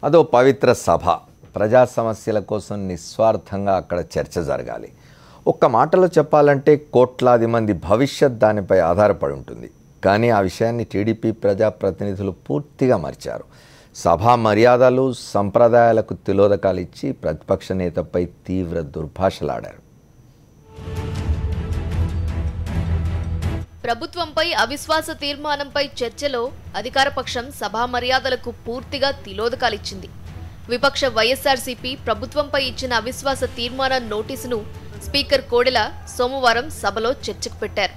అదో పవిత్ర సభ. ప్రజా సమస్యల కోసం నిస్వార్థంగా అక్కడ చర్చ జరగాలి. ఒక్క మాటలో చెప్పాలంటే కోట్లాది మంది భవిష్యత్ దానిపై ఆధారపడి ఉంటుంది. కానీ ఆ విషయాన్ని టీడీపీ ప్రజాప్రతినిధులు పూర్తిగా మర్చారు. సభా మర్యాదలు సంప్రదాయాలకు తిలోదకాలు ఇచ్చి ప్రతిపక్ష నేతపై తీవ్ర దుర్భాషలాడారు. ప్రభుత్వంపై అవిశ్వాస తీర్మానంపై చర్చలో అధికార పక్షం సభా మర్యాదలకు పూర్తిగా తిలోదకాలిచ్చింది. విపక్ష వైఎస్ఆర్సీపీ ప్రభుత్వంపై ఇచ్చిన అవిశ్వాస తీర్మానం నోటీసును స్పీకర్ కోడెల సోమవారం సభలో చర్చకు పెట్టారు.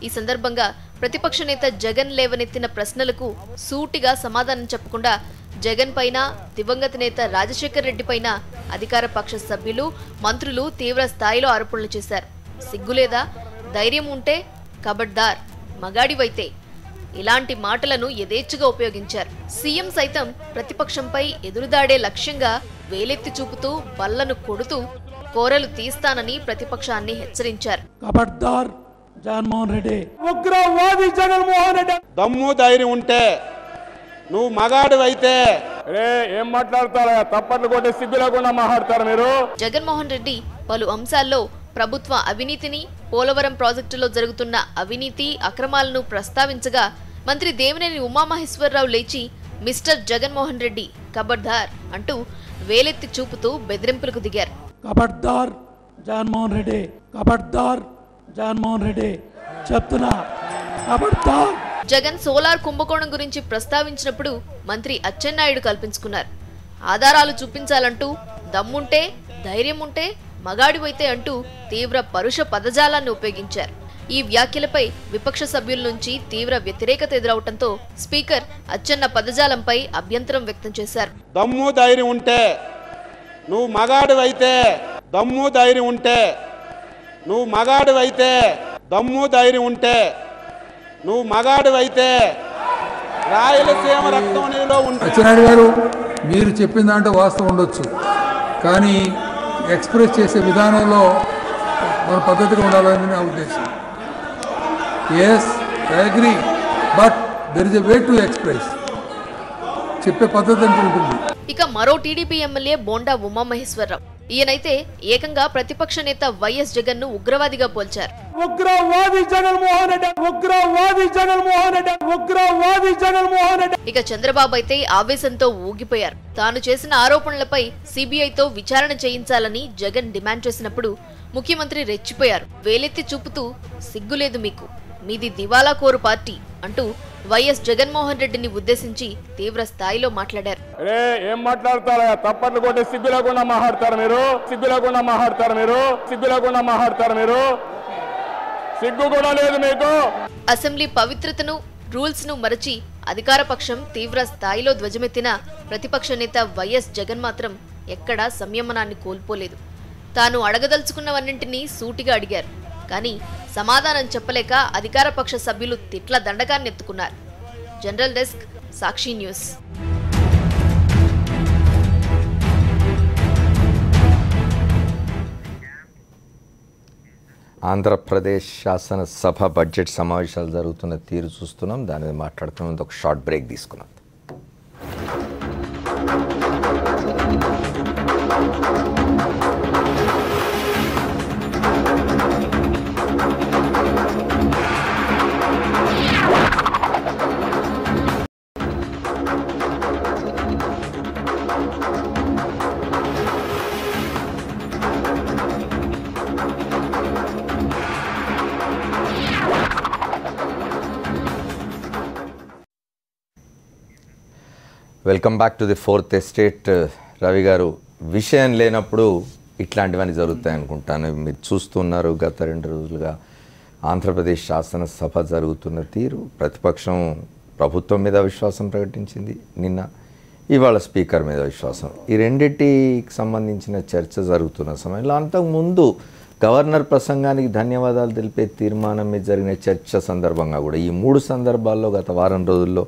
ఈ సందర్భంగా ప్రతిపక్ష నేత జగన్ లేవనెత్తిన ప్రశ్నలకు సూటిగా సమాధానం చెప్పకుండా జగన్ పైన, దివంగత నేత రాజశేఖర్ రెడ్డి పైన అధికార పక్ష సభ్యులు, మంత్రులు తీవ్ర స్థాయిలో ఆరోపణలు చేశారు. సిగ్గులేదా? ధైర్యం ఉంటే కబడ్దార్, మగాడివైతే ఇలాంటి మాటలను యథేచ్ఛగా ఉపయోగించారు. సీఎం సైతం ప్రతిపక్షంపై ఎదురుదాడే లక్ష్యంగా వేలెత్తి చూపుతూ బల్లను కొడుతూ కోరలు తీస్తానని ప్రతిపక్షాన్ని హెచ్చరించారు. కబడ్దార్ జగన్మోహన్ రెడ్డి, ఉగ్రవాది జగన్మోహన్ రెడ్డి, దమ్ము ధైర్యం ఉంటే నువ్వు మగాడివైతే ఏం మాట్లాడతారా? తప్పట్లు కొట్టే సిగ్గు లేకుండా మాట్లాడతారు మీరు. జగన్మోహన్ రెడ్డి పలు అంశాల్లో ప్రభుత్వ అవినీతిని, పోలవరం ప్రాజెక్టులో జరుగుతున్న అవినీతి అక్రమాలను ప్రస్తావించగా మంత్రి దేవినేని ఉమామహేశ్వరరావు లేచి మిస్టర్ జగన్మోహన్ రెడ్డి కబడ్దార్ అంటూ వేలెత్తి చూపుతూ బెదిరింపులకు దిగారు. కబడ్దార్ జగన్మోహన్ రెడ్డి, కబడ్దార్ జగన్మోహన్ రెడ్డి చెప్తున్నా, కబడ్దార్. జగన్ సోలార్ కుంభకోణం గురించి ప్రస్తావించినప్పుడు మంత్రి అచ్చెన్నాయుడు కల్పించుకున్నారు. ఆధారాలు చూపించాలంటూ దమ్ముంటే, ధైర్యం ఉంటే మగాడివైతే అంటూ తీవ్ర పరుష పదజాలాన్ని ఉపయోగించారు. ఈ వ్యాఖ్యలపై విపక్ష సభ్యుల నుంచి తీవ్ర వ్యతిరేకత ఎదురవడంతో స్పీకర్ అచ్చెన్న పదజాలంపై అభ్యంతరం వ్యక్తం చేశారు. దమ్ము ధైర్యం ఉంటే నువ్వు మగాడివైతే, దమ్ము ధైర్యం ఉంటే నువ్వు మగాడివైతే, దమ్ము ధైర్యం ఉంటే నువ్వు మగాడివైతే రాయలసీమ రక్తం నీలో ఉంటే. అచ్చెన్నాయుడు గారు, మీరు చెప్పిన దాంట్లో వాస్తవం ఉండొచ్చు, కానీ ఎక్స్ప్రెస్ చేసే విధానంలో మన పద్ధతిగా ఉండాలని నా ఉద్దేశం. Yes, I agree, but there is a way to express. చెప్పే పద్ధతి అంటూ ఉంటుంది. ఇక మరో టీడీపీ ఎమ్మెల్యే బోండా ఉమామహేశ్వరరావు, ఈయనైతే ఏకంగా ప్రతిపక్ష నేత వైఎస్ జగన్ ను ఉగ్రవాదిగా పోల్చారు. ఉగ్రవాది జగన్మోహన్ రెడ్డి, ఉగ్రవాది జగన్మోహన్ రెడ్డి, ఉగ్రవాది జగన్మోహన్ రెడ్డి. ఇక చంద్రబాబు అయితే ఆవేశంతో ఊగిపోయారు. తాను చేసిన ఆరోపణలపై సిబిఐతో విచారణ చేయించాలని జగన్ డిమాండ్ చేసినప్పుడు ముఖ్యమంత్రి రెచ్చిపోయారు. వేలెత్తి చూపుతూ సిగ్గులేదు మీకు, మీది దివాలా కోరు పార్టీ అంటూ వైఎస్ జగన్మోహన్ రెడ్డిని ఉద్దేశించి తీవ్ర స్థాయిలో మాట్లాడారు. ఏం మాట్లాడతారా? తప్పట్లు కొట్టే సిగ్గు లేకుండా మాట్లాడతారు మీరు. సిగ్గు లేకుండా మాట్లాడతారు మీరు. సిగ్గు లేకుండా మాట్లాడతారు మీరు. సిగ్గు కూడా లేదు మీకు. అసెంబ్లీ పవిత్రతను, రూల్స్ ను మరచి అధికార పక్షం తీవ్ర స్థాయిలో ధ్వజమెత్తిన ప్రతిపక్ష నేత వైఎస్ జగన్ మాత్రం ఎక్కడా సంయమనాన్ని కోల్పోలేదు. తాను అడగదలుచుకున్నవన్నింటినీ సూటిగా అడిగారు. కానీ సమాధానం చెప్పలేక అధికార పక్ష సభ్యులు తిట్ల దండకాన్ని ఎత్తుకున్నారు. జనరల్ డెస్క్, సాక్షి న్యూస్. ఆంధ్రప్రదేశ్ శాసనసభ బడ్జెట్ సమావేశాలు జరుగుతున్న తీరు చూస్తున్నాం. దాని మీద మాట్లాడుకునే ఒక షార్ట్ బ్రేక్ తీసుకున్నాం. Welcome back to the fourth estate. Ravi గారు, విషయం లేనప్పుడు ఇట్లాంటివన్నీ జరుగుతాయి అనుకుంటాను. మీరు చూస్తున్నారు గత 2 రోజులుగా ఆంధ్రప్రదేశ్ శాసనసభ జరుగుతున్న తీరు. ప్రతిపక్షం ప్రభుత్వం మీద విశ్వాసం ప్రకటించింది నిన్న, ఇవాళ స్పీకర్ మీద విశ్వాసం. ఈ రెండింటికి సంబంధించిన చర్చ జరుగుతున్న సమయంలో అంతకుముందు గవర్నర్ ప్రసంగానికి ధన్యవాదాలు తెలిపే తీర్మానం మీద జరిగిన చర్చ సందర్భంగా కూడా ఈ 3 సందర్భాల్లో గత వారం రోజుల్లో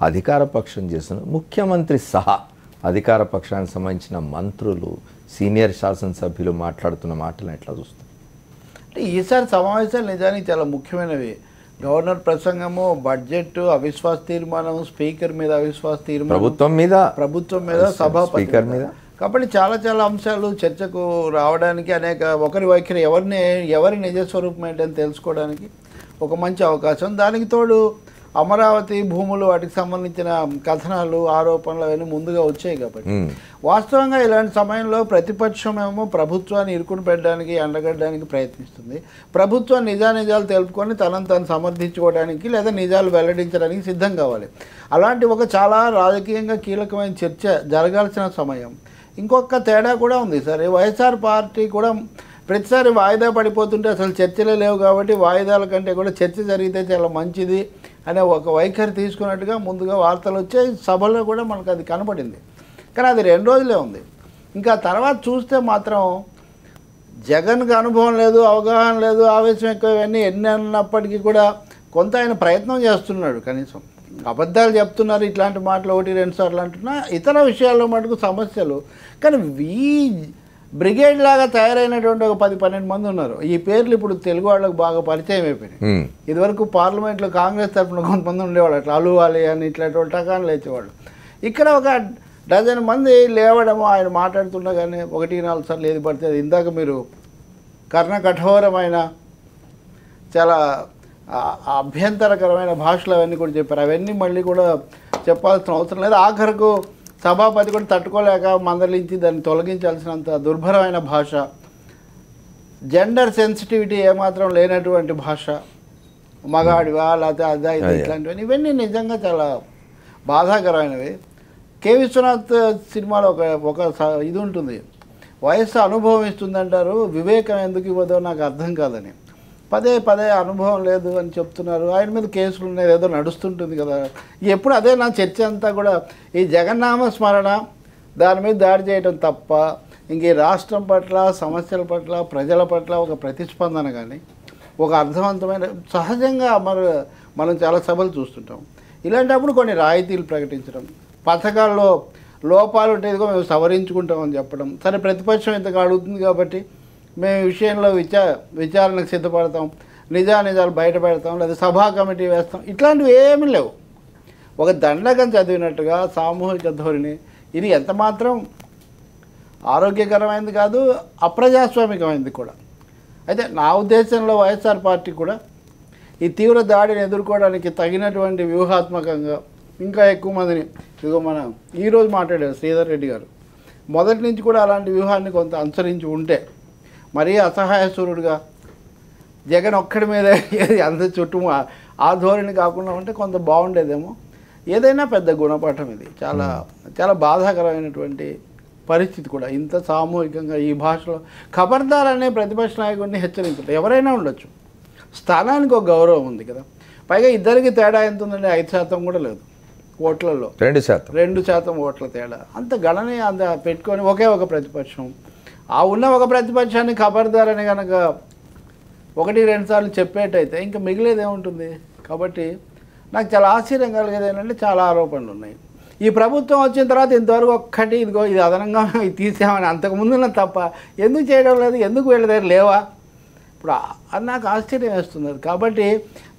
అధికార పక్షం చేసిన ముఖ్యమంత్రి సహా అధికార పక్షానికి సంబంధించిన మంత్రులు, సీనియర్ శాసనసభ్యులు మాట్లాడుతున్న మాటలను ఎట్లా చూస్తారు? అంటే ఈసారి సమావేశాలు నిజానికి చాలా ముఖ్యమైనవి. గవర్నర్ ప్రసంగము, బడ్జెట్, అవిశ్వాస తీర్మానం, స్పీకర్ మీద అవిశ్వాస తీర్మానం, ప్రభుత్వం మీద సభాపతి స్పీకర్ మీద. కాబట్టి చాలా చాలా అంశాలు చర్చకు రావడానికి, ఒకరి వైఖరి ఎవరి నిజస్వరూపం ఏంటని తెలుసుకోవడానికి ఒక మంచి అవకాశం. దానికి తోడు అమరావతి భూములు, వాటికి సంబంధించిన కథనాలు, ఆరోపణలు అవన్నీ ముందుగా వచ్చాయి. కాబట్టి వాస్తవంగా ఇలాంటి సమయంలో ప్రతిపక్షం ఏమో ప్రభుత్వాన్ని ఇరుకుని పెట్టడానికి, అండగట్టడానికి ప్రయత్నిస్తుంది. ప్రభుత్వం నిజాలు తెలుపుకొని తనను తాను సమర్థించుకోవడానికి లేదా నిజాలు వెల్లడించడానికి సిద్ధం కావాలి. అలాంటి ఒక చాలా రాజకీయంగా కీలకమైన చర్చ జరగాల్సిన సమయం. ఇంకొక తేడా కూడా ఉంది సార్. వైఎస్ఆర్ పార్టీ కూడా ప్రతిసారి వాయిదా పడిపోతుంటే అసలు చర్చలే లేవు కాబట్టి వాయిదాల కంటే కూడా చర్చ జరిగితే చాలా మంచిది అనే ఒక వైఖరి తీసుకున్నట్టుగా ముందుగా వార్తలు వచ్చాయి. సభలో కూడా మనకు అది కనపడింది. కానీ అది 2 రోజులే ఉంది. ఇంకా తర్వాత చూస్తే మాత్రం జగన్కి అనుభవం లేదు, అవగాహన లేదు, ఆవేశం ఎక్కువ, ఇవన్నీ ఎన్ని అన్నప్పటికీ కూడా కొంత ఆయన ప్రయత్నం చేస్తున్నాడు. కనీసం అబద్ధాలు చెప్తున్నారు, ఇట్లాంటి మాటలు 1-2 సార్లు అంటున్నా, ఇతర విషయాల్లో మటుకు సమస్యలు. కానీ బ్రిగేడ్ లాగా తయారైనటువంటి ఒక 10-12 మంది ఉన్నారు. ఈ పేర్లు ఇప్పుడు తెలుగు వాళ్ళకు బాగా పరిచయం అయిపోయినాయి. ఇదివరకు పార్లమెంట్లో కాంగ్రెస్ తరఫున కొంతమంది ఉండేవాళ్ళు, అట్లా అలువాలి అని ఇట్లాంటి టకాలు లేచేవాళ్ళు. ఇక్కడ ఒక 12 మంది లేవడము, ఆయన మాట్లాడుతుండగానే 1-4 సార్లు ఏది పడితే అది. ఇందాక మీరు కర్ణ కఠోరమైన చాలా అభ్యంతరకరమైన భాషలు అవన్నీ కూడా చెప్పారు. అవన్నీ మళ్ళీ కూడా చెప్పాల్సిన అవసరం లేదు. ఆఖరకు సభాపతి కూడా తట్టుకోలేక మందలించి దాన్ని తొలగించాల్సినంత దుర్భరమైన భాష, జెండర్ సెన్సిటివిటీ ఏమాత్రం లేనటువంటి భాష, మగాడివా లేకపోతే అదా ఇది ఇట్లాంటివన్నీ, ఇవన్నీ నిజంగా చాలా బాధాకరమైనవి. కె విశ్వనాథ్ సినిమాలో ఒక ఇది ఉంటుంది, వయస్సు అనుభవం ఇస్తుందంటారు, వివేకం ఎందుకు ఇవ్వదో నాకు అర్థం కాదని. పదే అనుభవం లేదు అని చెప్తున్నారు. ఆయన మీద కేసులు ఉన్నాయి, ఏదో నడుస్తుంటుంది కదా. ఎప్పుడు అదే నా చర్చ అంతా కూడా ఈ జగన్నామ స్మరణ, దాని మీద దాడి చేయడం తప్ప ఇంక ఈ రాష్ట్రం పట్ల, సమస్యల పట్ల, ప్రజల పట్ల ఒక ప్రతిస్పందన కానీ, ఒక అర్థవంతమైన, సహజంగా మనం చాలా సభలు చూస్తుంటాం. ఇలాంటప్పుడు కొన్ని రాయితీలు ప్రకటించడం, పథకాల్లో లోపాలు ఉంటే ఇదిగో మేము సవరించుకుంటామని చెప్పడం. సరే, ప్రతిపక్షం ఇంతగా అడుగుతుంది కాబట్టి మేము ఈ విషయంలో విచారణకు సిద్ధపడతాం, నిజాలు బయట పెడతాం, లేదా సభా కమిటీ వేస్తాం, ఇట్లాంటివి ఏమీ లేవు. ఒక దండకం చదివినట్టుగా సామూహిక ధోరణి. ఇది ఎంత మాత్రం ఆరోగ్యకరమైనది కాదు, అప్రజాస్వామికమైనది కూడా. అయితే నా ఉద్దేశంలో వైఎస్ఆర్ పార్టీ కూడా ఈ తీవ్ర దాడిని ఎదుర్కోవడానికి తగినటువంటి వ్యూహాత్మకంగా ఇంకా ఎక్కువ మందిని, ఇదిగో మనం ఈరోజు మాట్లాడారు శ్రీధర్ రెడ్డి గారు, మొదటి నుంచి కూడా అలాంటి వ్యూహాన్ని కొంత అనుసరించి ఉంటే, మరీ అసహాయసూరుడుగా జగన్ ఒక్కడి మీద అంత చుట్టూ ఆ ధోరణి కాకుండా ఉంటే కొంత బాగుండేదేమో. ఏదైనా పెద్ద గుణపాఠం ఇది. చాలా చాలా బాధాకరమైనటువంటి పరిస్థితి కూడా. ఇంత సామూహికంగా ఈ భాషలో ఖబర్దార్ అనే ప్రతిపక్ష నాయకుడిని హెచ్చరించడం, ఎవరైనా ఉండొచ్చు, స్థానానికి ఒక గౌరవం ఉంది కదా. పైగా ఇద్దరికి తేడా ఎంత ఉందండి? 5% కూడా లేదు ఓట్లలో, 2% ఓట్ల తేడా. అంత గణనీయ అంత పెట్టుకొని ఒకే ఒక ప్రతిపక్షం, ఆ ఉన్న ఒక ప్రతిపక్షాన్ని ఖబర్దారని కనుక 1-2 సార్లు చెప్పేటైతే ఇంకా మిగిలేది ఏముంటుంది? కాబట్టి నాకు చాలా ఆశ్చర్యం కలిగేది ఏంటంటే, చాలా ఆరోపణలు ఉన్నాయి. ఈ ప్రభుత్వం వచ్చిన తర్వాత ఇంతవరకు ఒక్కటి ఇదిగో ఇది అదనంగా ఇది తీసామని అంతకుముందున్న తప్ప ఎందుకు చేయడం లేదు, ఎందుకు వీళ్ళ దగ్గర లేవా ఇప్పుడు అది నాకు ఆశ్చర్యం వేస్తుంది. కాబట్టి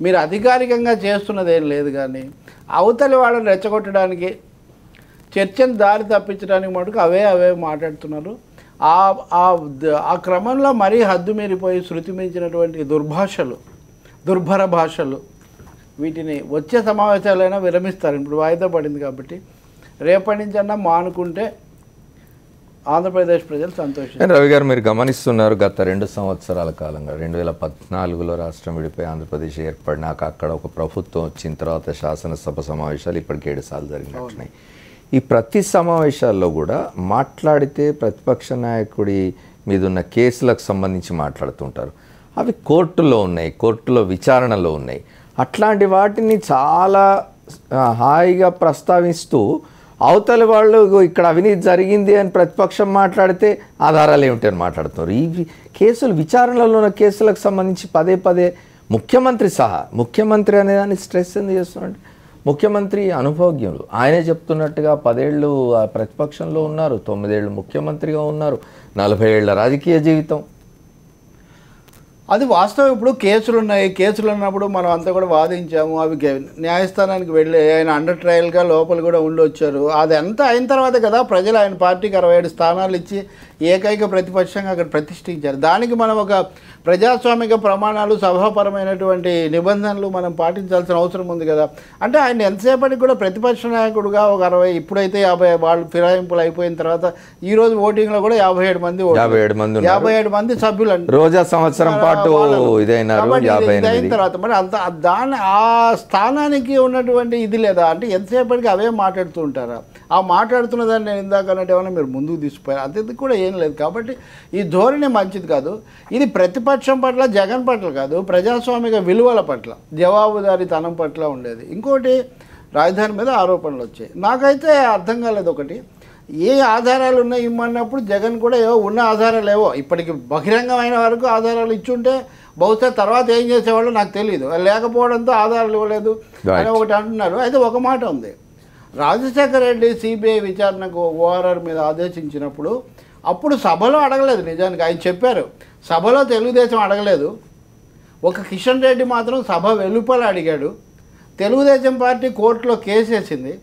మీరు అధికారికంగా చేస్తున్నది ఏం లేదు, కానీ అవతలి వాళ్ళని రెచ్చగొట్టడానికి, చర్చను దారి తప్పించడానికి మటుకు అవే మాట్లాడుతున్నారు. ఆ క్రమంలో మరీ హద్దు మీరిపోయి శృతి మించినటువంటి దుర్భర భాషలు, వీటిని వచ్చే సమావేశాలైనా విరమిస్తారు. ఇప్పుడు వాయిదా పడింది కాబట్టి రేపటి నుంచి అన్నా మానుకుంటే ఆంధ్రప్రదేశ్ ప్రజలు సంతోషం. రవి గారు, మీరు గమనిస్తున్నారు, గత 2 సంవత్సరాల కాలంగా 2014లో రాష్ట్రం విడిపోయి ఆంధ్రప్రదేశ్ ఏర్పడినాక అక్కడ ఒక ప్రభుత్వం వచ్చిన తర్వాత శాసనసభ సమావేశాలు ఇప్పటికి 7 సార్లు జరిగినట్టున్నాయి. ఈ ప్రతి సమావేశాల్లో కూడా మాట్లాడితే ప్రతిపక్ష నాయకుడి మీద ఉన్న కేసులకు సంబంధించి మాట్లాడుతుంటారు. అవి కోర్టులో ఉన్నాయి, కోర్టులో విచారణలో ఉన్నాయి. అట్లాంటి వాటిని చాలా హాయిగా ప్రస్తావిస్తూ అవతలి వాళ్ళు ఇక్కడ అవినీతి జరిగింది అని ప్రతిపక్షం మాట్లాడితే ఆధారాలు ఏమిటని మాట్లాడుతున్నారు. ఈ కేసులు, విచారణలో ఉన్న కేసులకు సంబంధించి పదే ముఖ్యమంత్రి అనేదాన్ని స్ట్రెస్ ఎందుకు చేస్తున్నాడు? ముఖ్యమంత్రి అనుభవజ్ఞులు, ఆయనే చెప్తున్నట్టుగా 10 ఏళ్ళు ప్రతిపక్షంలో ఉన్నారు, 9 ఏళ్ళు ముఖ్యమంత్రిగా ఉన్నారు, 40 ఏళ్ల రాజకీయ జీవితం. అది వాస్తవం. ఇప్పుడు కేసులు ఉన్నాయి, కేసులు ఉన్నప్పుడు మనం అంతా కూడా వాదించాము, అవి న్యాయస్థానానికి వెళ్ళి ఆయన అండర్ ట్రయల్గా లోపల కూడా ఉండి వచ్చారు. అది అంతా అయిన తర్వాత కదా ప్రజలు ఆయన పార్టీకి 67 స్థానాలు ఇచ్చి ఏకైక ప్రతిపక్షంగా అక్కడ ప్రతిష్ఠించారు. దానికి మనం ఒక ప్రజాస్వామిక ప్రమాణాలు, సభాపరమైనటువంటి నిబంధనలు మనం పాటించాల్సిన అవసరం ఉంది కదా. అంటే ఆయన ఎంతసేపటికి కూడా ప్రతిపక్ష నాయకుడుగా ఒక 60, ఇప్పుడైతే 50 వాళ్ళు ఫిరాయింపులు అయిపోయిన తర్వాత ఈ రోజు ఓటింగ్లో కూడా 57 మంది 57 మంది సభ్యులు అండి. రోజా సంవత్సరం పాటు ఇదైనారు, అయిన తర్వాత మరి అంత దాని ఆ స్థానానికి ఉన్నటువంటి ఇది లేదా అంటే ఎంతసేపటికి అవే మాట్లాడుతూ ఉంటారా? ఆ మాట్లాడుతున్న దాన్ని నేను ఇందాక అన్నట్టు ఏమైనా మీరు ముందుకు తీసుకుపోయారు, అది కూడా ఏం లేదు. కాబట్టి ఈ ధోరణి మంచిది కాదు. ఇది ప్రతిపక్షం పట్ల, జగన్ పట్ల కాదు, ప్రజాస్వామిక విలువల పట్ల, జవాబుదారీతనం పట్ల ఉండేది. ఇంకోటి, రాజధాని మీద ఆరోపణలు వచ్చాయి. నాకైతే అర్థం కాలేదు. ఒకటి, ఏ ఆధారాలు ఉన్నాయి ఇమ్మన్నప్పుడు జగన్ కూడా ఏవో ఉన్న ఆధారాలు ఏవో ఇప్పటికి బహిరంగమైన వరకు ఆధారాలు ఇచ్చుంటే బహుశా తర్వాత ఏం చేసేవాళ్ళు నాకు తెలియదు. లేకపోవడంతో ఆధారాలు ఇవ్వలేదు అని ఒకటి అంటున్నారు. అయితే ఒక మాట ఉంది, రాజశేఖర రెడ్డి సిబిఐ విచారణకు ఓఆర్ఆర్ మీద ఆదేశించినప్పుడు అప్పుడు సభలో అడగలేదు. నిజానికి ఆయన చెప్పారు, సభలో తెలుగుదేశం అడగలేదు. ఒక కిషన్ రెడ్డి మాత్రం సభ వెలుపల అడిగాడు. తెలుగుదేశం పార్టీ కోర్టులో కేసు వేసింది.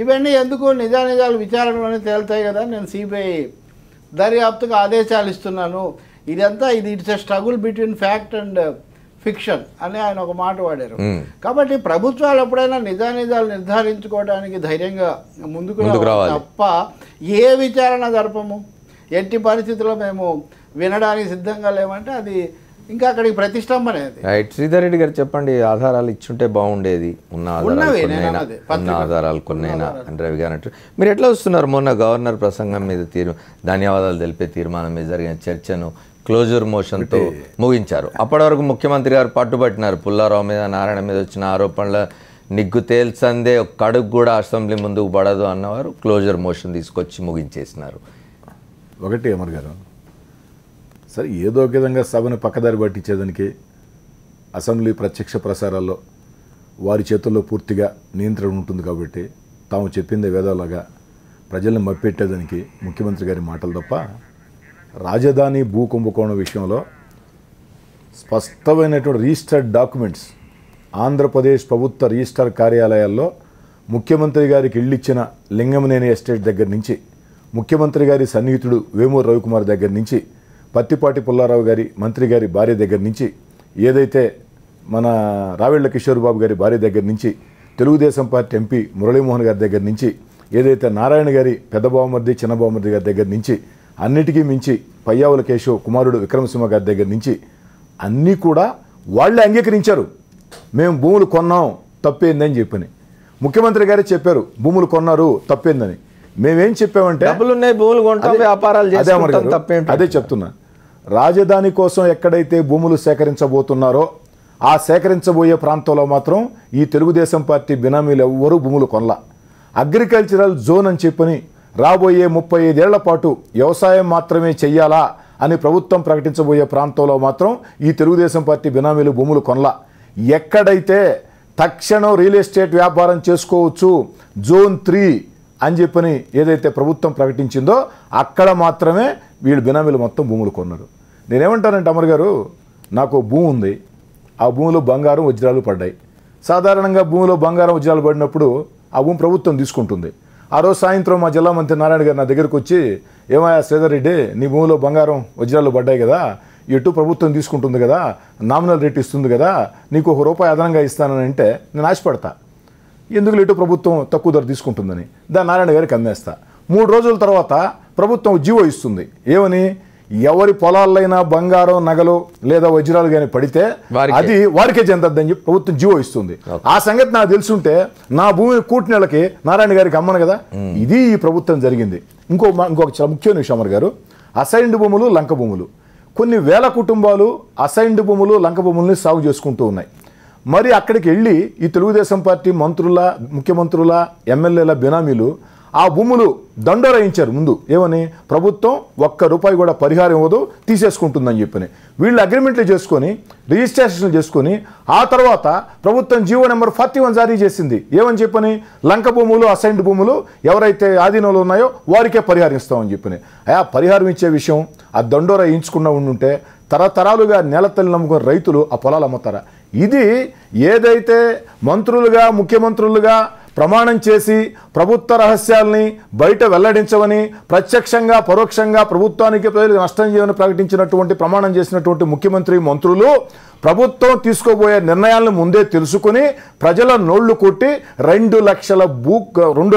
ఇవన్నీ ఎందుకు, నిజానిజాలు విచారణలోనే తేలుతాయి కదా, నేను సిబిఐ దర్యాప్తుకు ఆదేశాలు ఇస్తున్నాను, ఇదంతా it's a struggle between fact and fiction అని ఆయన ఒక మాట వాడారు. కాబట్టి ప్రభుత్వాలు ఎప్పుడైనా నిజానిజాలు నిర్ధారించుకోవడానికి ధైర్యంగా ముందుకు రావాలి తప్ప ఏ విచారణ జరపము, ఎట్టి పరిస్థితుల్లో మేము వినడానికి సిద్ధంగా లేమంటే అది ఇంకా అక్కడికి ప్రతిష్టంభనేది. శ్రీధర్ రెడ్డి గారు చెప్పండి, ఆధారాలు ఇచ్చుంటే బాగుండేది, ఉన్న ఆధారాలు కొన్నైనా అని రవి గారు అంటారు. మీరు ఎట్లా వస్తున్నారు? మొన్న గవర్నర్ ప్రసంగం మీద ధన్యవాదాలు తెలిపే తీర్మానం మీద జరిగిన చర్చను క్లోజర్ మోషన్తో ముగించారు. అప్పటి వరకు ముఖ్యమంత్రి గారు పట్టుబట్టినారు. పుల్లారావు మీద, నారాయణ మీద వచ్చిన ఆరోపణల నిగ్గు తేల్చందే ఒక్క అడుగు కూడా అసెంబ్లీ ముందుకు పడదు అన్నవారు క్లోజర్ మోషన్ తీసుకొచ్చి ముగించేసినారు. ఒకటి అమర్ గారు, సరే ఏదో ఒక విధంగా సభను పక్కదారి పట్టించేదానికి అసెంబ్లీ ప్రత్యక్ష ప్రసారాల్లో వారి చేతుల్లో పూర్తిగా నియంత్రణ ఉంటుంది కాబట్టి తాము చెప్పిందే వేదాలాగా ప్రజల్ని మప్పెట్టేదానికి ముఖ్యమంత్రి గారి మాటలు తప్ప రాజధాని భూ కుంభకోణం విషయంలో స్పష్టమైనటువంటి రిజిస్టర్డ్ డాక్యుమెంట్స్ ఆంధ్రప్రదేశ్ ప్రభుత్వ రిజిస్టర్ కార్యాలయాల్లో ముఖ్యమంత్రి గారికి ఇళ్ళిచ్చిన లింగమనేని ఎస్టేట్ దగ్గర నుంచి, ముఖ్యమంత్రి గారి సన్నిహితుడు వేమూరు రవికుమార్ దగ్గర నుంచి, పత్తిపాటి పుల్లారావు గారి మంత్రి గారి భార్య దగ్గర నుంచి, ఏదైతే మన రావెళ్ల కిషోర్ బాబు గారి భార్య దగ్గర నుంచి, తెలుగుదేశం పార్టీ ఎంపీ మురళీమోహన్ గారి దగ్గర నుంచి, ఏదైతే నారాయణ గారి పెద్ద బావమర్ది చిన్న బావమర్ది గారి దగ్గర నుంచి, అన్నిటికీ మించి పయ్యావుల కేశవ్ కుమారుడు విక్రమసింహ గారి దగ్గర నుంచి అన్నీ కూడా వాళ్ళే అంగీకరించారు. మేము భూములు కొన్నాం, తప్పేందని చెప్పని ముఖ్యమంత్రి గారే చెప్పారు, భూములు కొన్నారు తప్పేందని. మేమేం చెప్పామంటే అదే చెప్తున్నా, రాజధాని కోసం ఎక్కడైతే భూములు సేకరించబోతున్నారో ఆ సేకరించబోయే ప్రాంతంలో మాత్రం ఈ తెలుగుదేశం పార్టీ బినామీలు ఎవ్వరూ భూములు కొనలా. అగ్రికల్చరల్ జోన్ అని చెప్పని రాబోయే 35 ఏళ్ల పాటు వ్యవసాయం మాత్రమే చెయ్యాలా అని ప్రభుత్వం ప్రకటించబోయే ప్రాంతంలో మాత్రం ఈ తెలుగుదేశం పార్టీ బినామీలు భూములు కొనలా. ఎక్కడైతే తక్షణం రియల్ ఎస్టేట్ వ్యాపారం చేసుకోవచ్చు జోన్ 3 అని చెప్పని ఏదైతే ప్రభుత్వం ప్రకటించిందో అక్కడ మాత్రమే వీళ్ళు బినామీలు మొత్తం భూములు కొన్నారు. నేనేమంటానంటే అమర్ గారు, నాకు భూమి ఉంది, ఆ భూమిలో బంగారం వజ్రాలు పడ్డాయి. సాధారణంగా భూమిలో బంగారం వజ్రాలు పడినప్పుడు ఆ భూమి ప్రభుత్వం తీసుకుంటుంది. ఆ రోజు సాయంత్రం మా జిల్లా మంత్రి నారాయణ గారు నా దగ్గరకు వచ్చి, ఏమయ్యా శ్రీధర్ రెడ్డి, నీ భూమిలో బంగారం వజ్రాలు పడ్డాయి కదా, ఎటు ప్రభుత్వం తీసుకుంటుంది కదా, నామినల్ రేట్ ఇస్తుంది కదా, నీకు ₹1 అదనంగా ఇస్తానని అంటే నేను ఆశపడతా. ఎందుకు ఇటు ప్రభుత్వం తక్కువ ధర తీసుకుంటుందని దాన్ని నారాయణ గారికి అమ్మేస్తా. 3 రోజుల తర్వాత ప్రభుత్వం జీవో ఇస్తుంది, ఏమని, ఎవరి పొలాలైనా బంగారం నగలు లేదా వజ్రాలు కానీ పడితే అది వారికే చెందద్దని చెప్పి ప్రభుత్వం జీవో ఇస్తుంది. ఆ సంగతి నాకు తెలుసుంటే నా భూమిని కూటినెళ్ళకి నారాయణ గారికి అమ్మను కదా. ఇది ఈ ప్రభుత్వం జరిగింది. ఇంకొక చాలా ముఖ్యమైన విషయం అమర్ గారు, అసైన్డ్ భూములు, లంక భూములు. కొన్ని వేల కుటుంబాలు అసైన్డ్ భూములు, లంక భూముల్ని సాగు చేసుకుంటూ ఉన్నాయి. మరి అక్కడికి వెళ్ళి ఈ తెలుగుదేశం పార్టీ మంత్రుల, ముఖ్యమంత్రుల, ఎమ్మెల్యేల బినామీలు ఆ భూములు దండోరాయించారు ముందు, ఏమని, ప్రభుత్వం ₹1 కూడా పరిహారం ఇవ్వదు, తీసేసుకుంటుందని చెప్పని. వీళ్ళు అగ్రిమెంట్లు చేసుకొని రిజిస్ట్రేషన్లు చేసుకొని ఆ తర్వాత ప్రభుత్వం జీవో నెంబర్ 41 జారీ చేసింది, ఏమని చెప్పని, లంక భూములు, అసైన్డ్ భూములు ఎవరైతే ఆధీనంలో ఉన్నాయో వారికే పరిహారం ఇస్తామని చెప్పని. పరిహారం ఇచ్చే విషయం, ఆ దండోరా వేయించుకున్న ఉండుంటే తరతరాలుగా నేల తల్లి నమ్ముకున్న రైతులు ఆ పొలాలు అమ్ముతారా? ఇది ఏదైతే మంత్రులుగా ముఖ్యమంత్రులుగా ప్రమాణం చేసి ప్రభుత్వ రహస్యాల్ని బయట వెల్లడించవని ప్రత్యక్షంగా పరోక్షంగా ప్రభుత్వానికి ప్రజలకు నష్టం చేయమని ప్రకటించినటువంటి ప్రమాణం చేసినటువంటి ముఖ్యమంత్రి మంత్రులు ప్రభుత్వం తీసుకోబోయే నిర్ణయాలను ముందే తెలుసుకుని ప్రజల నోళ్లు కొట్టి 2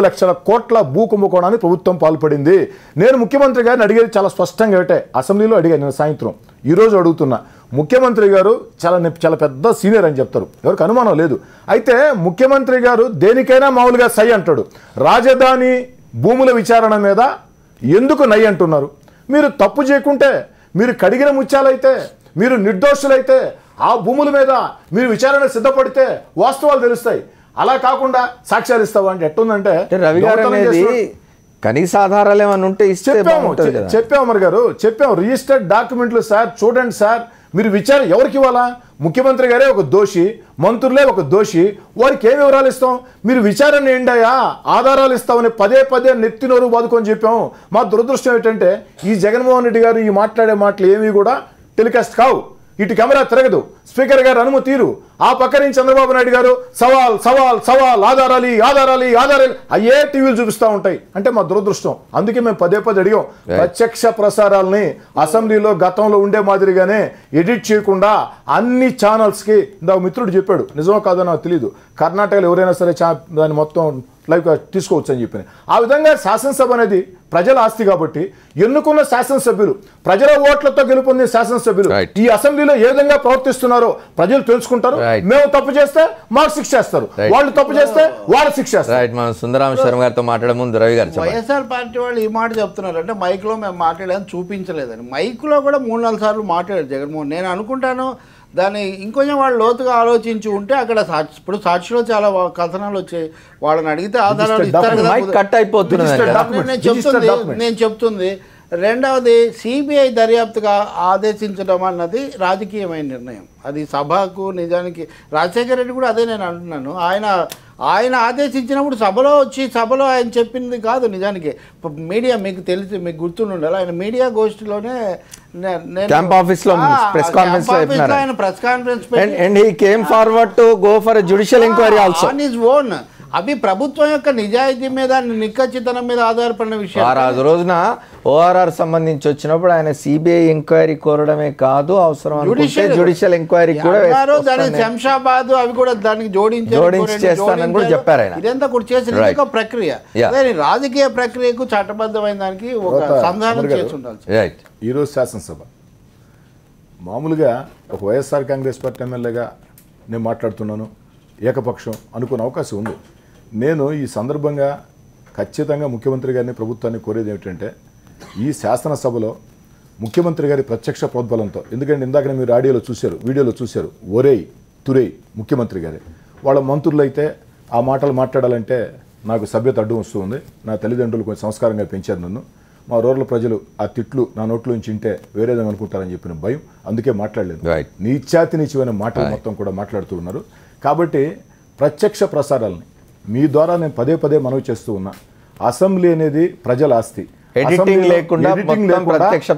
లక్షల కోట్ల భూ కుంభకోణానికి ప్రభుత్వం పాల్పడింది. నేను ముఖ్యమంత్రి గారిని అడిగేది చాలా స్పష్టంగా ఒకటే, అసెంబ్లీలో అడిగాను నేను సాయంత్రం, ఈరోజు అడుగుతున్నా. ముఖ్యమంత్రి గారు చాలా పెద్ద సీనియర్ అని చెప్తారు, ఎవరికి అనుమానం లేదు. అయితే ముఖ్యమంత్రి గారు దేనికైనా మామూలుగా సై అంటాడు. రాజధాని భూముల విచారణ మీద ఎందుకు నై అంటున్నారు? మీరు తప్పు చేయకుంటే, మీరు కడిగిన ముత్యాలైతే, మీరు నిర్దోషులైతే ఆ భూముల మీద మీరు విచారణ సిద్ధపడితే వాస్తవాలు తెలుస్తాయి. అలా కాకుండా సాక్ష్యాలు ఇస్తావా అంటే ఎట్టుందంటే రవి గారు అనేది కనీస ఆధారాలు ఏమైనా ఉంటే చెప్పాము మరి గారు, చెప్పాము. రిజిస్టర్డ్ డాక్యుమెంట్లు సార్, చూడండి సార్. మీరు విచారణ ఎవరికి ఇవ్వాలా? ముఖ్యమంత్రి గారే ఒక దోషి, మంత్రులే ఒక దోషి, వారికి ఏం వివరాలు ఇస్తాం? మీరు విచారణ ఏంటయ్యా, ఆధారాలు ఇస్తామని పదే నెత్తినోరు బాదుకొని చెప్పాము. మా దురదృష్టం ఏంటంటే ఈ జగన్మోహన్ రెడ్డి గారు ఈ మాట్లాడే మాటలు ఏమీ కూడా టెలికాస్ట్ కావు. ఇటు కెమెరా తిరగదు, స్పీకర్ గారు అనుమతి తీరు, ఆ పక్క నుంచి చంద్రబాబు నాయుడు గారు సవాల్ సవాల్ సవాల్, ఆధారాలి ఆధారాలి ఆధారాలు అయ్యే టీవీలు చూపిస్తూ ఉంటాయి. అంటే మా దురదృష్టం. అందుకే మేము పదే అడిగాం, ప్రత్యక్ష ప్రసారాలని అసెంబ్లీలో గతంలో ఉండే మాదిరిగానే ఎడిట్ చేయకుండా అన్ని ఛానల్స్కి, ఇందాక మిత్రుడు చెప్పాడు, నిజమో కాదో నాకు తెలియదు, కర్ణాటకలో ఎవరైనా సరే దాన్ని మొత్తం లైవ్గా తీసుకోవచ్చు అని చెప్పి. ఆ విధంగా శాసనసభ అనేది ప్రజల ఆస్తి కాబట్టి ఎన్నుకున్న శాసనసభ్యులు, ప్రజల ఓట్లతో గెలుపొందిన శాసనసభ్యులు ఈ అసెంబ్లీలో ఏ విధంగా ప్రవర్తిస్తున్నారో ప్రజలు తెలుసుకుంటారు. మేము తప్పు చేస్తే మాకు శిక్ష చేస్తారు, వాళ్ళు తప్పు చేస్తే వాళ్ళు శిక్ష చేస్తారు. సుందరాం శర్మ గారితో మాట్లాడే ముందు రవి గారు, వైఎస్ఆర్ పార్టీ వాళ్ళు ఈ మాట చెప్తున్నారు అంటే మైక్లో మేము మాట్లాడేదని చూపించలేదని. మైక్లో కూడా 3-4 సార్లు మాట్లాడారు జగన్మోహన్. నేను అనుకుంటాను దాన్ని ఇంకొంచెం వాళ్ళు లోతుగా ఆలోచించి ఉంటే అక్కడ ఇప్పుడు సాక్షిలో చాలా కథనాలు వచ్చాయి, వాళ్ళని అడిగితే ఆధారాలు ఇస్తారు కదా. కట్ అయిపోతుంది. నేను చెప్తుంది రెండవది, సిబిఐ దర్యాప్తుగా ఆదేశించడం అన్నది రాజకీయమైన నిర్ణయం. అది సభకు నిజానికి రాజశేఖర రెడ్డి కూడా అదే నేను అంటున్నాను. ఆయన ఆదేశించినప్పుడు సభలో ఆయన చెప్పింది కాదు. నిజానికి మీడియా మీకు తెలిసి మీకు గుర్తుండాలి, ఆయన మీడియా గోష్ఠిలోనే ఆయన ప్రెస్ కాన్ఫరెన్స్ అవి ప్రభుత్వం యొక్క నిజాయితీ మీద నిక్కచ్చితనం మీద ఆధారపడిన విషయం. ఆ రోజున ఓఆర్ఆర్ సంబంధించి వచ్చినప్పుడు ఆయన సిబిఐ ఎంక్వైరీ కోరడమే కాదు, అవసరం జ్యుడిషియల్ ఎంక్వైరీ కూడా శంషాబాద్ అవి కూడా దానికి జోడించి చేస్తానని కూడా చెప్పారు ఆయన. ఇదంతా కూడా చేసిన ఒక ప్రక్రియ, రాజకీయ ప్రక్రియకు చట్టబద్ధమైన దానికి ఒక సంధానం చేసి ఉండాలి. ఈరోజు శాసనసభ మామూలుగా ఒక వైఎస్ఆర్ కాంగ్రెస్ పార్టీ ఎమ్మెల్యేగా నేను మాట్లాడుతున్నాను, ఏకపక్షం అనుకునే అవకాశం ఉంది. నేను ఈ సందర్భంగా ఖచ్చితంగా ముఖ్యమంత్రి గారిని ప్రభుత్వాన్ని కోరేది ఏమిటంటే, ఈ శాసనసభలో ముఖ్యమంత్రి గారి ప్రత్యక్ష ప్రోద్బలంతో, ఎందుకంటే ఇందాకనే మీరు ఆడియోలో చూశారు, వీడియోలో చూశారు, ఒరేయ్ తురేయ్ ముఖ్యమంత్రి గారే. వాళ్ళ మంత్రులు అయితే ఆ మాటలు మాట్లాడాలంటే నాకు సభ్యత అడ్డు వస్తుంది. నా తల్లిదండ్రులు కొంచెం సంస్కారంగా పెంచారు నన్ను. మా రూరల్ ప్రజలు ఆ తిట్లు నా నోట్లో నుంచి ఇంటే వేరేదని అనుకుంటారని చెప్పిన భయం, అందుకే మాట్లాడలేదు. నీచాతి నీచమైన మాటలు మొత్తం కూడా మాట్లాడుతూ ఉన్నారు. కాబట్టి ప్రత్యక్ష ప్రసారాలని మీ ద్వారా నేను పదే మనవి చేస్తూ ఉన్నా. అసెంబ్లీ అనేది ప్రజల ఆస్తి. ఎడిటింగ్ లేకుండా ప్రత్యక్ష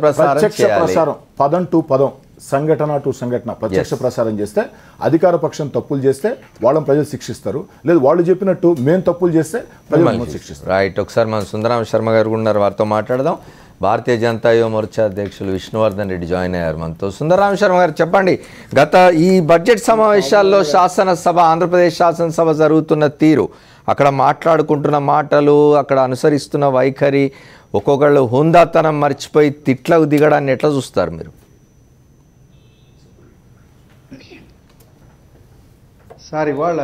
ప్రసారం, పదం టు పదం, సంఘటన టు సంఘటన ప్రత్యక్ష ప్రసారం చేస్తే అధికార పక్షం తప్పులు చేస్తే వాళ్ళని ప్రజలు శిక్షిస్తారు, లేదు వాళ్ళు చెప్పినట్టు మేము తప్పులు చేస్తే ప్రజలు శిక్షిస్తారు. రైట్. ఒకసారి మన సుందరాం శర్మ గారు ఉన్నారు, వారితో మాట్లాడదాం. భారతీయ జనతా యువ మోర్చా అధ్యక్షులు విష్ణువర్ధన్ రెడ్డి జాయిన్ అయ్యారు మనతో. సుందరాం శర్మ గారు చెప్పండి, గత ఈ బడ్జెట్ సమావేశాల్లో శాసనసభ, ఆంధ్రప్రదేశ్ శాసనసభ జరుగుతున్న తీరు, అక్కడ మాట్లాడుకుంటున్న మాటలు, అక్కడ అనుసరిస్తున్న వైఖరి, ఒక్కొక్కళ్ళు హుందాతనం మర్చిపోయి తిట్లకు దిగడాన్ని ఎట్లా చూస్తారు మీరు? సార్, ఇవాళ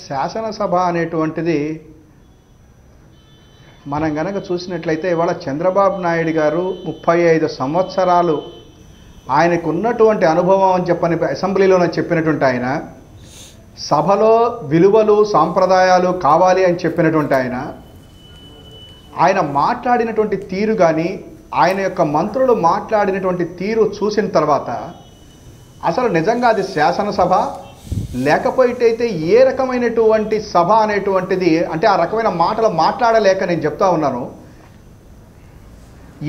శాసనసభ అనేటువంటిది మనం గనక చూసినట్లయితే ఇవాళ చంద్రబాబు నాయుడు గారు 35 సంవత్సరాలు ఆయనకు ఉన్నటువంటి అనుభవం అని చెప్పని అసెంబ్లీలోనే చెప్పినటువంటి ఆయన, సభలో విలువలు సాంప్రదాయాలు కావాలి అని చెప్పినటువంటి ఆయన మాట్లాడినటువంటి తీరు కానీ, ఆయన యొక్క మంత్రులు మాట్లాడినటువంటి తీరు చూసిన తర్వాత అసలు నిజంగా అది శాసనసభ లేకపోయితే ఏ రకమైనటువంటి సభ అనేటువంటిది, అంటే ఆ రకమైన మాటలు మాట్లాడలేక నేను చెప్తా ఉన్నాను.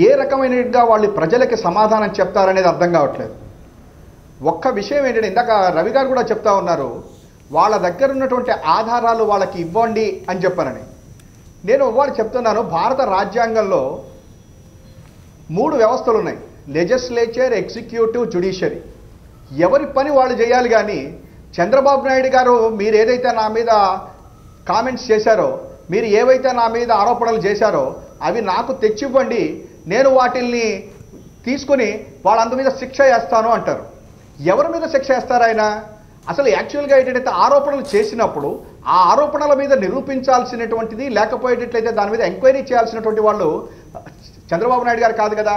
ఏ రకమైనగా వాళ్ళు ప్రజలకి సమాధానం చెప్తారనేది అర్థం కావట్లేదు. ఒక్క విషయం ఏంటంటే, ఇందాక రవి గారు కూడా చెప్తా ఉన్నారు, వాళ్ళ దగ్గర ఉన్నటువంటి ఆధారాలు వాళ్ళకి ఇవ్వండి అని చెప్పానని. నేను వాళ్ళు చెప్తున్నాను, భారత రాజ్యాంగంలో 3 వ్యవస్థలు ఉన్నాయి: లెజిస్లేచర్, ఎగ్జిక్యూటివ్, జ్యుడిషియరీ. ఎవరి పని వాళ్ళు చేయాలి. కానీ చంద్రబాబు నాయుడు గారు మీరు ఏదైతే నా మీద కామెంట్స్ చేశారో, మీరు ఏవైతే నా మీద ఆరోపణలు చేశారో అవి నాకు తెచ్చివ్వండి, నేను వాటిల్ని తీసుకుని వాళ్ళందు మీద శిక్ష వేస్తాను అంటారు. ఎవరి మీద శిక్ష వేస్తారు ఆయన? అసలు యాక్చువల్గా ఏంటంటే ఆరోపణలు చేసినప్పుడు ఆ ఆరోపణల మీద నిరూపించాల్సినటువంటిది, లేకపోయేటట్లయితే దాని మీద ఎంక్వైరీ చేయాల్సినటువంటి వాళ్ళు చంద్రబాబు నాయుడు గారు కాదు కదా.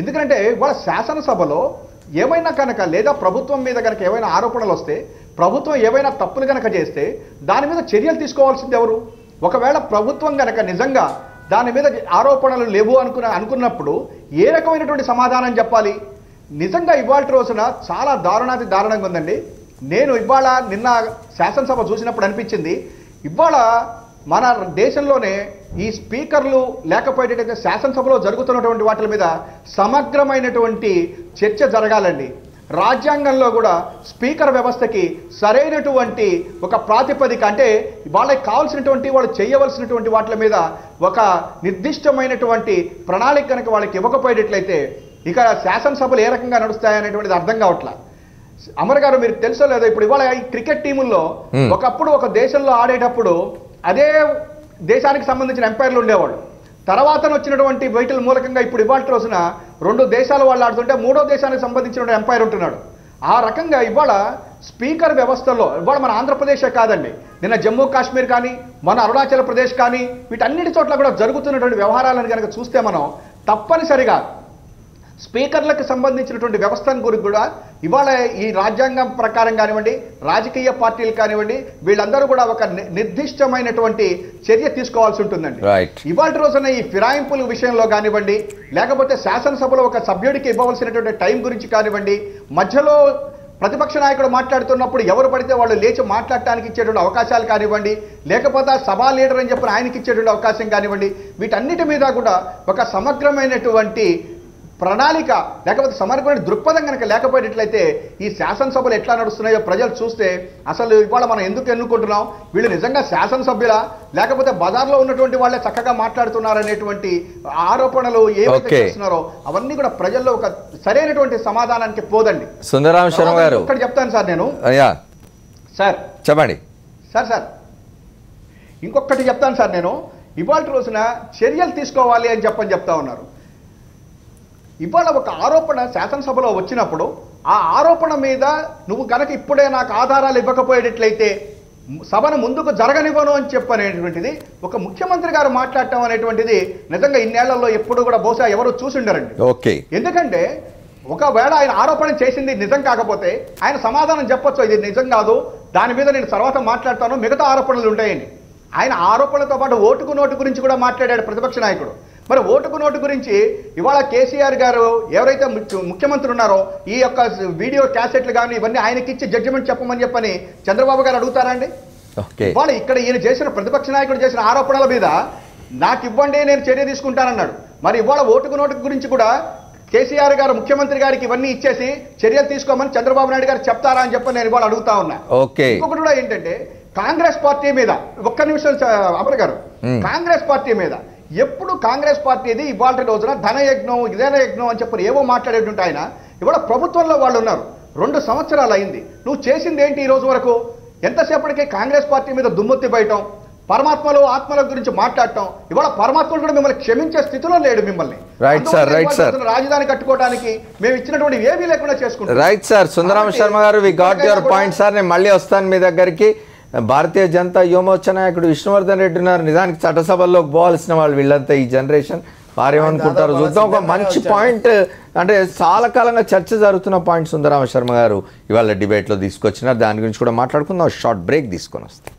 ఎందుకంటే వాళ్ళ శాసనసభలో ఏమైనా కనుక, లేదా ప్రభుత్వం మీద కనుక ఏమైనా ఆరోపణలు వస్తే, ప్రభుత్వం ఏమైనా తప్పులు కనుక చేస్తే దాని మీద చర్యలు తీసుకోవాల్సింది ఎవరు? ఒకవేళ ప్రభుత్వం కనుక నిజంగా దాని మీద ఆరోపణలు లేవు అనుకున్నప్పుడు ఏ రకమైనటువంటి సమాధానం చెప్పాలి? నిజంగా ఇవాళ రోజున చాలా దారుణంగా ఉందండి. నేను ఇవాళ నిన్న శాసనసభ చూసినప్పుడు అనిపించింది, ఇవాళ మన దేశంలోనే ఈ స్పీకర్లు లేకపోయేటైతే శాసనసభలో జరుగుతున్నటువంటి వాటి మీద సమగ్రమైనటువంటి చర్చ జరగాలండి. రాజ్యాంగంలో కూడా స్పీకర్ వ్యవస్థకి సరైనటువంటి ఒక ప్రాతిపదిక, అంటే వాళ్ళకి కావాల్సినటువంటి వాళ్ళు చేయవలసినటువంటి వాటి మీద ఒక నిర్దిష్టమైనటువంటి ప్రణాళిక కనుక వాళ్ళకి ఇవ్వకపోయేటట్లయితే ఇక శాసనసభలు ఏ రకంగా నడుస్తాయనేటువంటిది అర్థం కావట్లా. అమర్ గారు మీరు తెలుసో లేదో, ఇప్పుడు ఇవాళ ఈ క్రికెట్ టీముల్లో ఒకప్పుడు ఒక దేశంలో ఆడేటప్పుడు అదే దేశానికి సంబంధించిన ఎంపైర్లు ఉండేవాళ్ళు. తర్వాత వచ్చినటువంటి వైటల్ మూలకంగా ఇప్పుడు ఇవాళ రోజున 2 దేశాల వాళ్ళు ఆడుతుంటే 3వ దేశానికి సంబంధించిన ఎంపైర్ ఉంటున్నాడు. ఆ రకంగా ఇవాళ స్పీకర్ వ్యవస్థలో ఇవాళ మన ఆంధ్రప్రదేశే కాదండి, నిన్న జమ్మూ కాశ్మీర్ కానీ, మన అరుణాచల్ ప్రదేశ్ కానీ, వీటన్నిటి చోట్ల కూడా జరుగుతున్నటువంటి వ్యవహారాలను కనుక చూస్తే మనం తప్పనిసరిగా స్పీకర్లకు సంబంధించినటువంటి వ్యవస్థను గురించి కూడా ఇవాళ ఈ రాజ్యాంగం ప్రకారం కానివ్వండి, రాజకీయ పార్టీలు కానివ్వండి, వీళ్ళందరూ కూడా ఒక నిర్దిష్టమైనటువంటి చర్య తీసుకోవాల్సి ఉంటుందండి. ఇవాళ రోజున ఈ ఫిరాయింపుల విషయంలో కానివ్వండి, లేకపోతే శాసనసభలో ఒక సభ్యుడికి ఇవ్వవలసినటువంటి టైం గురించి కానివ్వండి, మధ్యలో ప్రతిపక్ష నాయకుడు మాట్లాడుతున్నప్పుడు ఎవరు పడితే వాళ్ళు లేచి మాట్లాడటానికి ఇచ్చేటువంటి అవకాశాలు కానివ్వండి, లేకపోతే సభా లీడర్ అని చెప్పి ఆయనకి ఇచ్చేటువంటి అవకాశం కానివ్వండి, వీటన్నిటి మీద కూడా ఒక సమగ్రమైనటువంటి ప్రణాళిక లేకపోతే సమగ్రమైన దృక్పథం కనుక లేకపోయేటట్లయితే ఈ శాసనసభలు ఎట్లా నడుస్తున్నాయో ప్రజలు చూస్తే అసలు ఇవాళ మనం ఎందుకు ఎన్నుకుంటున్నాం, వీళ్ళు నిజంగా శాసనసభ్యులా లేకపోతే బజార్లో ఉన్నటువంటి వాళ్ళే చక్కగా మాట్లాడుతున్నారనేటువంటి ఆరోపణలు ఏవైతే చేస్తున్నారో అవన్నీ కూడా ప్రజల్లో ఒక సరైనటువంటి సమాధానానికి పోదండి. సుందరరామ శర్మ గారు ఒకటి చెప్తాను సార్ నేను. సార్ చెప్పండి సార్ ఇంకొకటి చెప్తాను సార్ నేను. ఇవాళ రోజున చర్యలు తీసుకోవాలి అని చెప్తా ఉన్నారు. ఇవాళ ఒక ఆరోపణ శాసనసభలో వచ్చినప్పుడు ఆ ఆరోపణ మీద నువ్వు కనుక ఇప్పుడే నాకు ఆధారాలు ఇవ్వకపోయేటట్లయితే సభను ముందుకు జరగనివ్వను అని చెప్పనేటువంటిది ఒక ముఖ్యమంత్రి గారు మాట్లాడటం అనేటువంటిది నిజంగా ఇన్నేళ్లలో ఎప్పుడు కూడా బహుశా ఎవరు చూసిండరండి. ఎందుకంటే ఒకవేళ ఆయన ఆరోపణ చేసింది నిజం కాకపోతే ఆయన సమాధానం చెప్పొచ్చు, ఇది నిజం కాదు, దాని మీద నేను తర్వాత మాట్లాడతాను, మిగతా ఆరోపణలు ఉంటాయండి. ఆయన ఆరోపణలతో పాటు ఓటుకు నోటు గురించి కూడా మాట్లాడాడు ప్రతిపక్ష నాయకుడు. మరి ఓటుకు నోటు గురించి ఇవాళ కేసీఆర్ గారు ఎవరైతే ముఖ్యమంత్రి ఉన్నారో ఈ యొక్క వీడియో క్యాసెట్లు కానీ ఇవన్నీ ఆయనకి ఇచ్చి జడ్జిమెంట్ చెప్పమని చెప్పని చంద్రబాబు గారు అడుగుతారండి? ఇవాళ ఇక్కడ ఈయన చేసిన ప్రతిపక్ష నాయకుడు చేసిన ఆరోపణల మీద నాకు ఇవ్వండి, నేను చర్య తీసుకుంటానన్నాడు. మరి ఇవాళ ఓటుకు నోటు గురించి కూడా కేసీఆర్ గారు ముఖ్యమంత్రి గారికి ఇవన్నీ ఇచ్చేసి చర్యలు తీసుకోమని చంద్రబాబు నాయుడు గారు చెప్తారా అని చెప్పి నేను ఇవాళ అడుగుతా ఉన్నా. ఇంకొకటి కూడా ఏంటంటే కాంగ్రెస్ పార్టీ మీద ఒక్క నిమిషం అమర్ గారు, కాంగ్రెస్ పార్టీ మీద ఎప్పుడు కాంగ్రెస్ పార్టీది ఇవాళ రోజున ధనయజ్ఞం యజ్ఞం అని చెప్పి ఏవో మాట్లాడేటువంటి ఆయన ఇవాళ ప్రభుత్వంలో వాళ్ళు ఉన్నారు. 2 సంవత్సరాలు అయింది. నువ్వు చేసింది ఏంటి ఈ రోజు వరకు? ఎంతసేపటికి కాంగ్రెస్ పార్టీ మీద దుమ్మెత్తి బయటం, పరమాత్మలు ఆత్మల గురించి మాట్లాడటం. ఇవాళ పరమాత్మలు కూడా మిమ్మల్ని క్షమించే స్థితిలో లేడు. మిమ్మల్ని రాజధాని కట్టుకోవడానికి మేము ఇచ్చినటువంటి ఏమీ లేకుండా చేసుకుంటాం. Right sir. సుందరరామ శర్మ గారు, we got your point sir. నేను మళ్ళీ వస్తాను మీ దగ్గరికి. భారతీయ జనతా యువమోర్చా నాయకుడు విష్ణువర్ధన్ రెడ్డి ఉన్నారు. నిజానికి చట్టసభల్లోకి పోవాల్సిన వాళ్ళు వీళ్ళంతా, ఈ జనరేషన్. వారేమనుకుంటారు చూద్దాం. ఒక మంచి పాయింట్, అంటే చాలా కాలంగా చర్చ జరుగుతున్న పాయింట్ సుందరరామ శర్మ గారు ఇవాళ డిబేట్లో తీసుకొచ్చినారు. దాని గురించి కూడా మాట్లాడుకుందాం. షార్ట్ బ్రేక్ తీసుకొని వస్తాం.